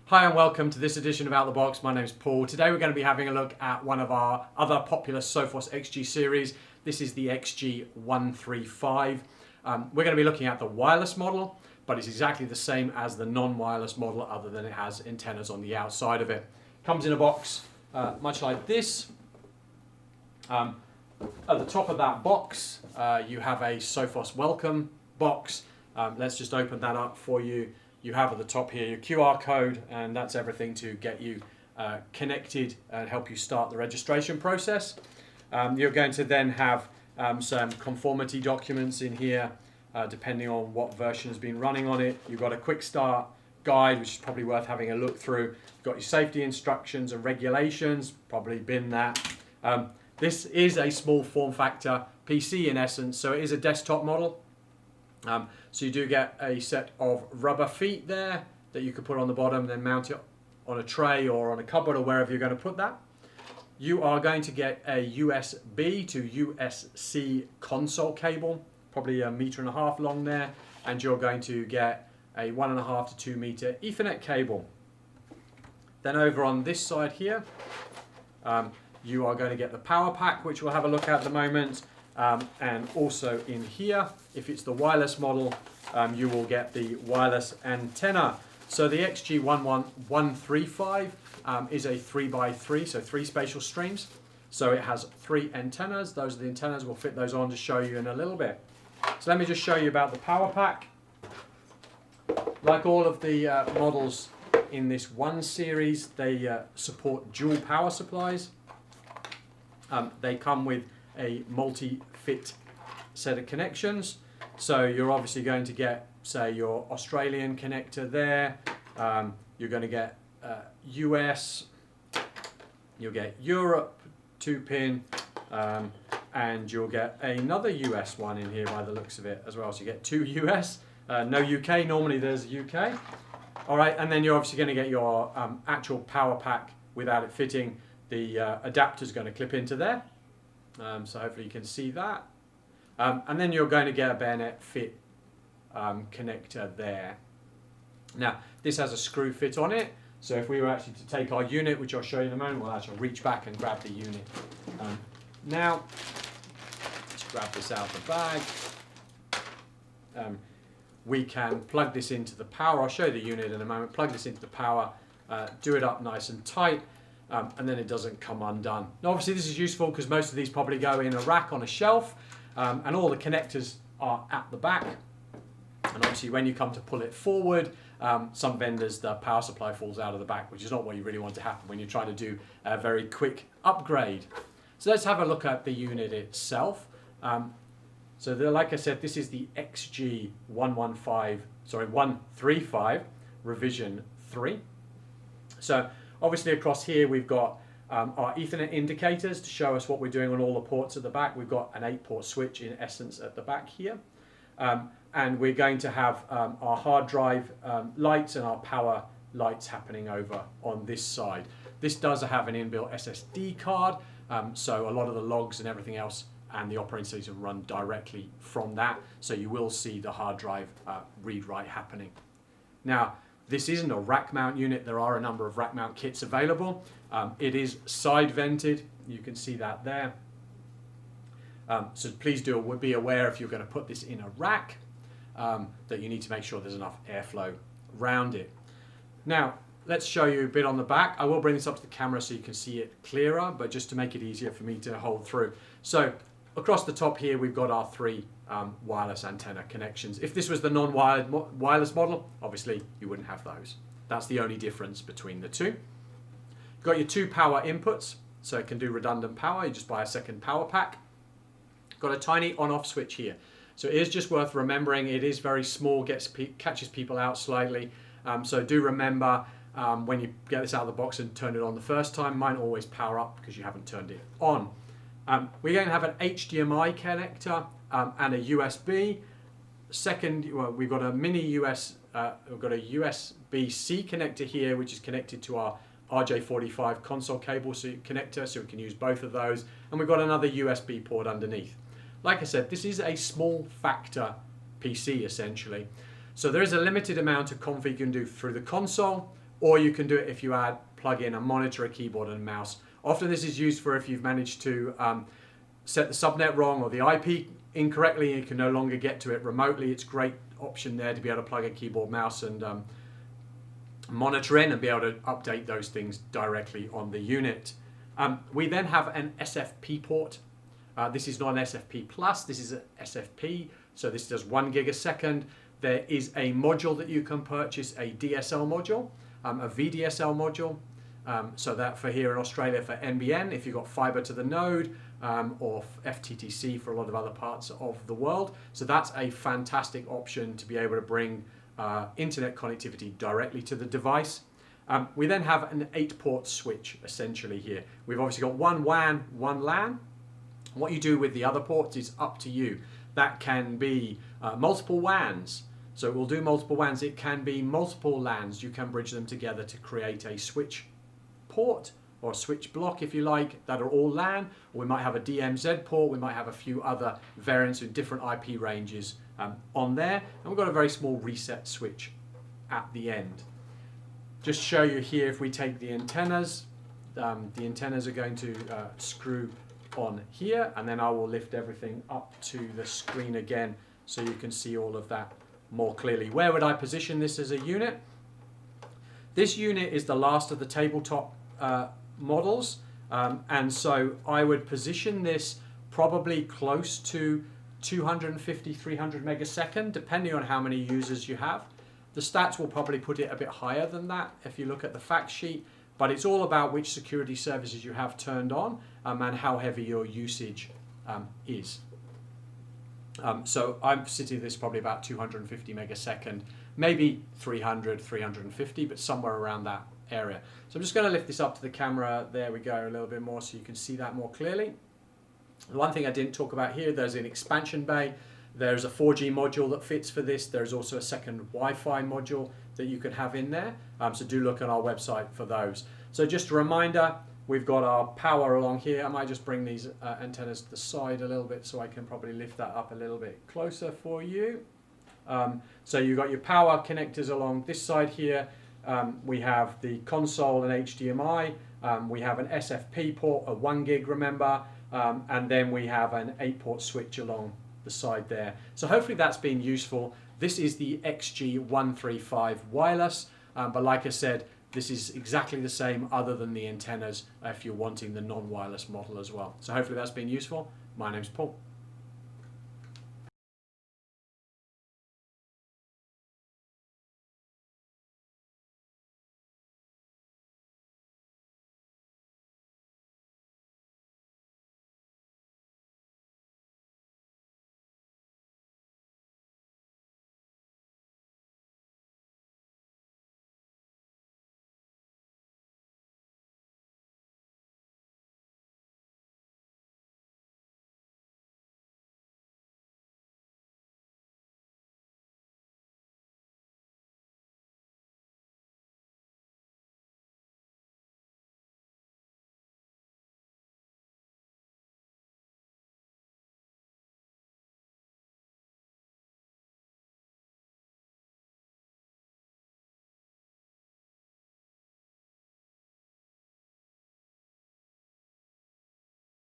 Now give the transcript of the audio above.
Hi and welcome to this edition of Out the Box. My name is Paul. Today we're going to be having a look at one of our other popular Sophos XG series. This is the XG135. We're going to be looking at the wireless model, but it's exactly the same as the non-wireless model other than it has antennas on the outside of it. Comes in a box much like this. At the top of that box you have a Sophos welcome box. Let's just open that up for you. You have at the top here your QR code, and that's everything to get you connected and help you start the registration process. You're going to then have some conformity documents in here, depending on what version has been running on it. You've got a quick start guide, which is probably worth having a look through. You've got your safety instructions and regulations, probably been that. This is a small form factor PC in essence, so it is a desktop model. So you do get a set of rubber feet there that you could put on the bottom, then mount it on a tray or on a cupboard or wherever you're going to put that. You are going to get a USB to USB-C console cable, probably 1.5 meters long there, and you're going to get a 1.5 to 2 meter Ethernet cable. Then over on this side here, you are going to get the power pack, which we'll have a look at the moment. And also in here, if it's the wireless model, you will get the wireless antenna. So the XG135 is a 3x3, so 3 spatial streams. So it has 3 antennas. Those are the antennas. We'll fit those on to show you in a little bit. So let me just show you about the power pack. Like all of the models in this one series, they support dual power supplies. They come with a multi-fit set of connections. So you're obviously going to get, say, your Australian connector there. You're going to get US, you'll get Europe 2-pin, and you'll get another US one in here by the looks of it as well. So you get 2 US, no UK, normally there's UK. All right, and then you're obviously going to get your actual power pack without it fitting. The adapter's going to clip into there. So hopefully you can see that. And then you're going to get a bayonet fit connector there. Now, this has a screw fit on it. So if we were actually to take our unit, which I'll show you in a moment, we'll actually reach back and grab the unit. Now, let's grab this out of the bag. We can plug this into the power. I'll show you the unit in a moment. Plug this into the power, do it up nice and tight. And then it doesn't come undone. Now obviously this is useful because most of these probably go in a rack on a shelf, and all the connectors are at the back. And obviously when you come to pull it forward, some vendors, the power supply falls out of the back, which is not what you really want to happen when you're trying to do a very quick upgrade. So let's have a look at the unit itself. Like I said, this is the XG135 revision 3. So obviously across here we've got our Ethernet indicators to show us what we're doing on all the ports at the back. We've got an 8-port switch in essence at the back here. And we're going to have our hard drive lights and our power lights happening over on this side. This does have an inbuilt SSD card, so a lot of the logs and everything else and the operating system run directly from that. So you will see the hard drive read-write happening. Now, this isn't a rack mount unit. There are a number of rack mount kits available. It is side vented. You can see that there. So please do be aware if you're going to put this in a rack that you need to make sure there's enough airflow around it. Now, let's show you a bit on the back. I will bring this up to the camera so you can see it clearer, but just to make it easier for me to hold through. So across the top here, we've got our 3 wireless antenna connections. If this was the non-wired wireless model, obviously you wouldn't have those. That's the only difference between the two. You've got your 2 power inputs, so it can do redundant power. You just buy a second power pack. Got a tiny on-off switch here. So it is just worth remembering, it is very small, catches people out slightly. So do remember when you get this out of the box and turn it on the first time, might always power up because you haven't turned it on. We're going to have an HDMI connector and a USB. Second, we've got a we've got a USB-C connector here, which is connected to our RJ45 console cable connector, so we can use both of those. And we've got another USB port underneath. Like I said, this is a small factor PC essentially. So there is a limited amount of config you can do through the console. or you can do it if you plug in a monitor, a keyboard and a mouse. Often this is used for if you've managed to set the subnet wrong or the IP incorrectly and you can no longer get to it remotely. It's a great option there to be able to plug a keyboard, mouse and monitor in and be able to update those things directly on the unit. We then have an SFP port. This is not an SFP plus, this is an SFP, so this does 1 gig a second. There is a module that you can purchase, a DSL module, a VDSL module. So that for here in Australia for NBN, if you've got fiber to the node, or FTTC for a lot of other parts of the world. So that's a fantastic option to be able to bring internet connectivity directly to the device. We then have an 8-port switch essentially here. We've obviously got one WAN, one LAN. What you do with the other ports is up to you. That can be multiple WANs. So we'll do multiple WANs. It can be multiple LANs. You can bridge them together to create a switch port or a switch block, if you like, that are all LAN. Or we might have a DMZ port. We might have a few other variants with different IP ranges on there. And we've got a very small reset switch at the end. Just show you here, if we take the antennas are going to screw on here, and then I will lift everything up to the screen again so you can see all of that more clearly. Where would I position this as a unit? This unit is the last of the tabletop models, and so I would position this probably close to 250, 300 megasecond, depending on how many users you have. The stats will probably put it a bit higher than that if you look at the fact sheet, but it's all about which security services you have turned on and how heavy your usage is. So I'm sitting this probably about 250 megasecond, maybe 300, 350, but somewhere around that area. So I'm just going to lift this up to the camera. There we go, a little bit more so you can see that more clearly. The one thing I didn't talk about here, there's an expansion bay. There's a 4G module that fits for this. There's also a second Wi-Fi module that you could have in there. So do look on our website for those. So just a reminder, we've got our power along here. I might just bring these antennas to the side a little bit so I can probably lift that up a little bit closer for you. So you've got your power connectors along this side here. We have the console and HDMI. We have an SFP port, a 1 gig, remember, and then we have an 8-port switch along the side there. So hopefully that's been useful. This is the XG135 wireless, but like I said, this is exactly the same other than the antennas if you're wanting the non-wireless model as well. So hopefully that's been useful. My name's Paul.